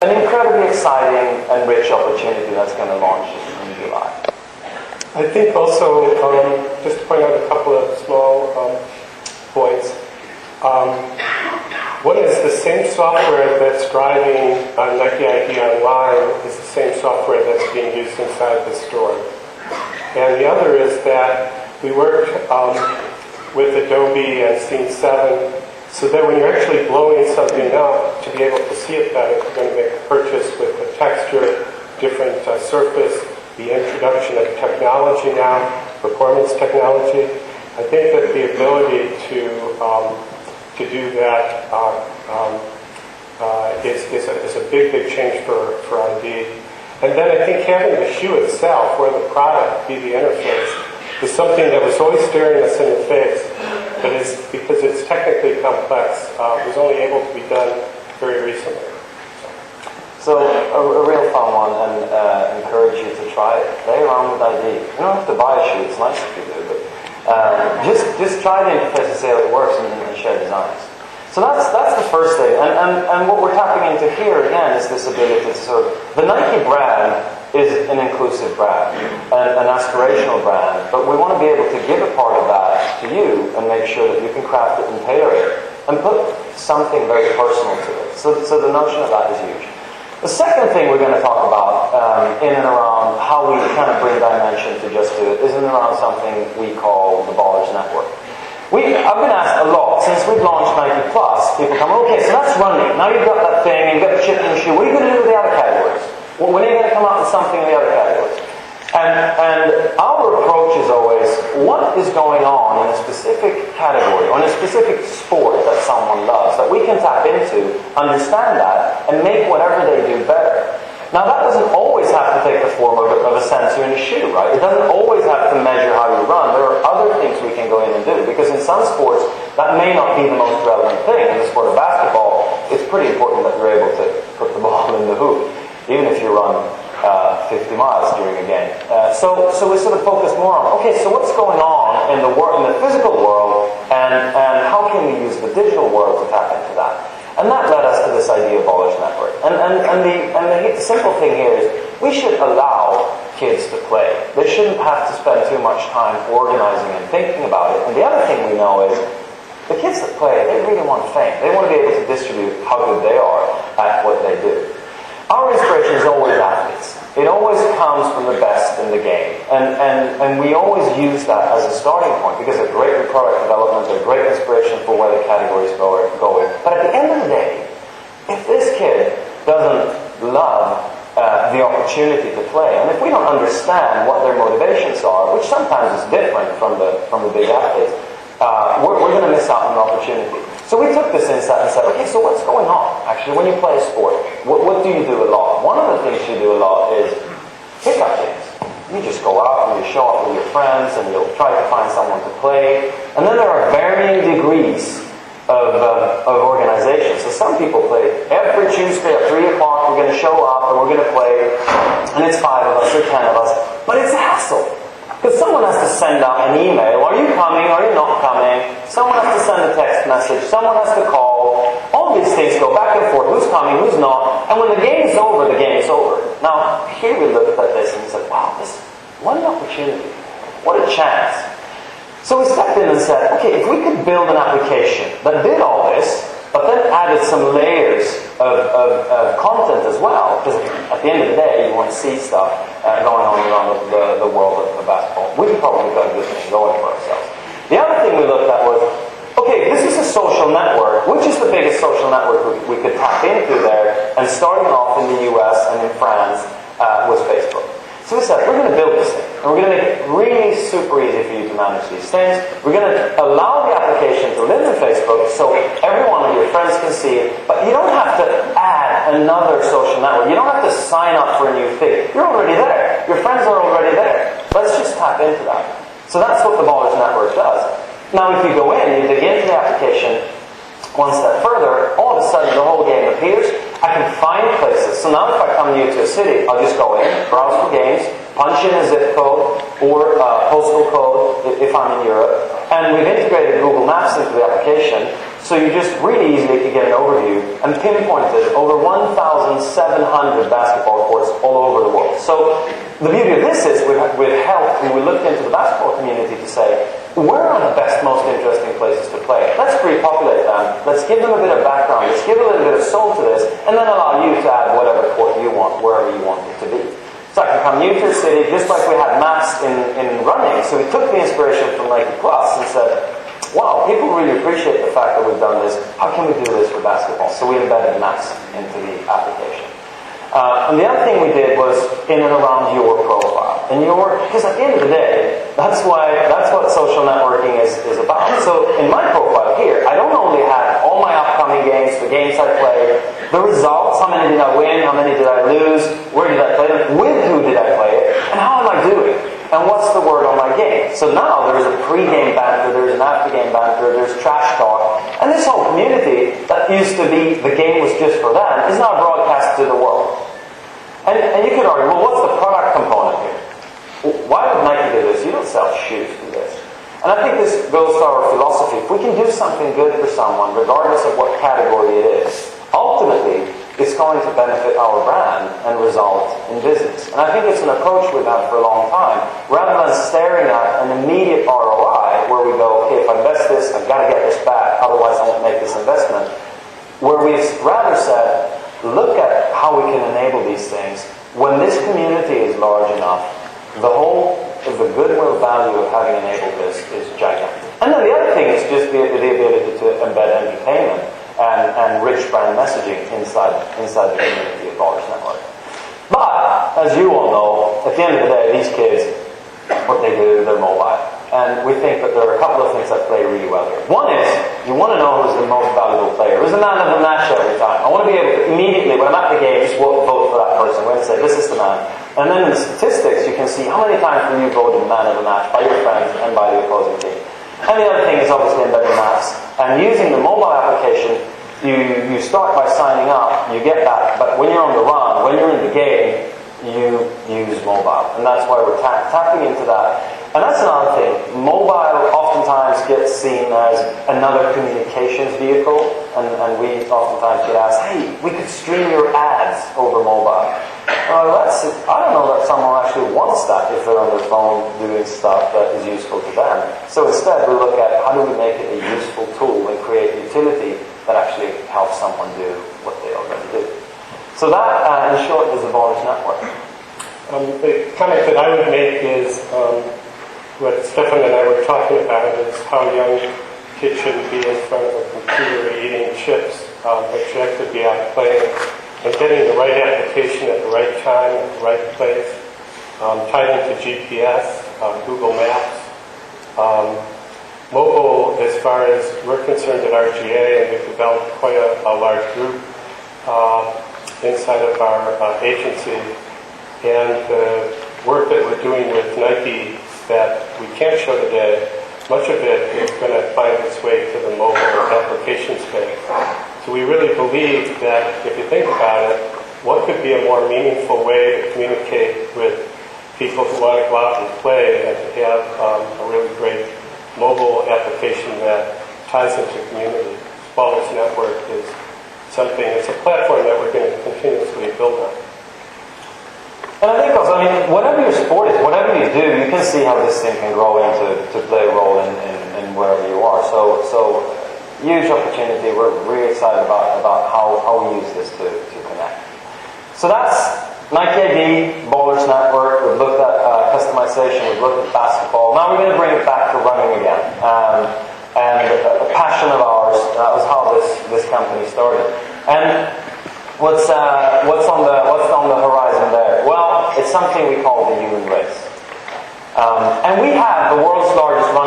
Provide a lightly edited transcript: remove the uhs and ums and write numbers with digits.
an incredibly exciting and rich opportunity that's going to launch in July. I think also, just to point out a couple of small points. One is the same software that's driving Nike ID Online is the same software that's being used inside the store. And the other is that we worked with Adobe and Scene 7 so that when you're actually blowing something up, to be able to see it better, you're going to make a purchase with a texture, different surface, the introduction of technology now, performance technology. I think that the ability to do that is a big change for ID. And then I think having the shoe itself, or the product, be the interface, is something that was always staring us in the face, but is, because it's technically complex, was only able to be done very recently. So a real fun one, and encourage you to try it. Play around with ID. You don't have to buy a shoe, it's nice if you do, but just try the interface and see how it works and share designs. So that's the first thing. And what we're tapping into here again is this ability to sort of, the Nike brand is an inclusive brand, an aspirational brand, but we want to be able to give a part of that to you and make sure that you can craft it and tailor it and put something very personal to it. So the notion of that is huge. The second thing we're going to talk about in and around how we kind of bring dimension to Just Do It is in and around something we call the Ballers Network. I've been asked a lot since we've launched Nike Plus. People come, okay, so that's running. Now you've got that thing, you've got the chicken shoe. What are you going to do with the other categories? Well, when are you going to come out with something in the other categories? And our approach is always, what is going on in a specific category or in a specific sport that someone loves that we can tap into, understand that, and make whatever they do better. Now that doesn't always have to take the form of a sensor in a shoe, right? It doesn't always have to measure how you run. There are other things we can go in and do, because in some sports that may not be the most relevant thing. In the sport of basketball, it's pretty important that you're able to put the ball in the hoop, even if you run 50 miles during a game. So we sort of focus more on, okay, so what's going on in the physical world, and how can we use the digital world to tap into that? And that led us to this idea of Ballers Network. And the simple thing here is, we should allow kids to play. They shouldn't have to spend too much time organizing and thinking about it. And the other thing we know is, the kids that play, they really want fame. They want to be able to distribute how good they are at what they do. Our inspiration is always athletes. It always comes from the best in the game. And we always use that as a starting point, because they're great for product development, they're great inspiration for where the categories go. But at the end of the day, if this kid doesn't love the opportunity to play, and if we don't understand what their motivations are, which sometimes is different from the big athletes, we're going to miss out on an opportunity. So we took this insight and said, okay, so what's going on actually when you play a sport? What do you do a lot? One of the things you do a lot is pickup games. You just go out and you show up with your friends and you'll try to find someone to play. And then there are varying degrees of organization. So some people play every Tuesday at 3 o'clock, we're going to show up and we're going to play, and it's 5 of us or 10 of us. But it's a hassle. Because someone has to send out an email, are you coming, are you not coming? Someone has to send a text message, someone has to call. All these things go back and forth, who's coming, who's not. And when the game is over, the game is over. Now, here we looked at this and said, wow, what an opportunity. What a chance. So we stepped in and said, okay, if we could build an application that did all this, but then added some layers of content as well, because at the end of the day, you want to see stuff going on around the world of basketball. We've probably got a good thing going for ourselves. The other thing we looked at was, okay, this is a social network. Which is the biggest social network we could tap into there? And starting off in the US and in France was Facebook. So we said, we're going to build this thing. And we're going to make it really super easy for you to manage these things. We're going to allow the application to live in Facebook so every one of your friends can see it. But you don't have to add another social network. You don't have to sign up for a new thing. You're already there. Your friends are already there. Let's just tap into that. So that's what the Ballers Network does. Now if you go in, you dig into the application one step further, all of a sudden the whole game appears. I can find places. So now if I come new to a city, I'll just go in, browse for games, punch in a zip code or postal code if I'm in Europe. And we've integrated Google Maps into the application. So you just really easily could get an overview and pinpointed over 1,700 basketball courts all over the world. So the beauty of this is we've helped, and we looked into the basketball community to say, where are the best, most interesting places to play? Let's pre-populate them. Let's give them a bit of background. Let's give a little bit of soul to this, and then allow you to add whatever court you want, wherever you want it to be. So I can come new to the city, just like we had maps in running. So we took the inspiration from Nike Plus and said, wow, people really appreciate the fact that we've done this. How can we do this for basketball? So we embedded maps into the application. And the other thing we did was in and around your profile. Because at the end of the day, that's what social networking is about. So in my profile here, I don't only have all my upcoming games, the games I played, the results, how many did I win, how many did I lose, where did I play them, with who did I play it, and how am I doing? And what's the word on my game? So now there's a pre-game banter, there's an after-game banter, there's trash talk, and this whole community that used to be the game was just for them is now broadcast to the world. And you could argue, well, what's the product component here? Why would Nike do this? You don't sell shoes, do this. And I think this goes to our philosophy. If we can do something good for someone, regardless of what category it is, ultimately, it's going to benefit our brand and result in business. And I think it's an approach we've had for a long time. Rather than staring at an immediate ROI, where we go, okay, if I invest this, I've got to get this back, otherwise I won't make this investment. Where we've rather said, look at how we can enable these things. When this community is large enough, the goodwill value of having enabled this is gigantic. And then the other thing is just the ability to embed entertainment and rich brand messaging inside the community of Ballers Network. But, as you all know, at the end of the day, these kids, what they do, they're mobile. And we think that there are a couple of things that play really well here. One is, you want to know who's the most valuable player. Who's the man of the match every time? I want to be able to immediately, when I'm at the game, just vote for that person. I'm going to say, this is the man. And then in the statistics, you can see how many times were you voted man of the match by your friends and by the opposing team. And the other thing is obviously embedded maps. And using the mobile application, you start by signing up, you get that, but when you're on the run, when you're in the game, you use mobile. And that's why we're tapping into that. And that's another thing. Mobile oftentimes gets seen as another communications vehicle, and we oftentimes get asked, hey, we could stream your ads over mobile. Well, I don't know that someone actually wants that if they're on their phone doing stuff that is useful to them. So instead, we look at how do we make it a useful tool and create utility that actually helps someone do what they already do. So that, in short, is the Ballers Network. The comment that I would make is what Stefan and I were talking about is how young kids shouldn't be in front of a computer eating chips, but should actually be out playing and getting the right application at the right time, at the right place, tied into GPS, Google Maps. Mobile, as far as we're concerned at RGA, and we've developed quite a large group inside of our agency, and the work that we're doing with Nike that we can't show today, much of it is going to find its way to the mobile application space. So we really believe that if you think about it, what could be a more meaningful way to communicate with people who want to go out and play and to have a really great mobile application that ties into community. Ballers Network is something, it's a platform that we're going to continuously build on. And I think also, whatever your sport is, whatever you do, you can see how this thing can grow to play a role in wherever you are. So huge opportunity. We're really excited about how we use this to connect. So that's Nike ID, Ballers Network. We've looked at customization. We've looked at basketball. Now we're going to bring it back to running again. And a passion of ours. That was how this company started. And what's on the horizon there? Well, it's something we call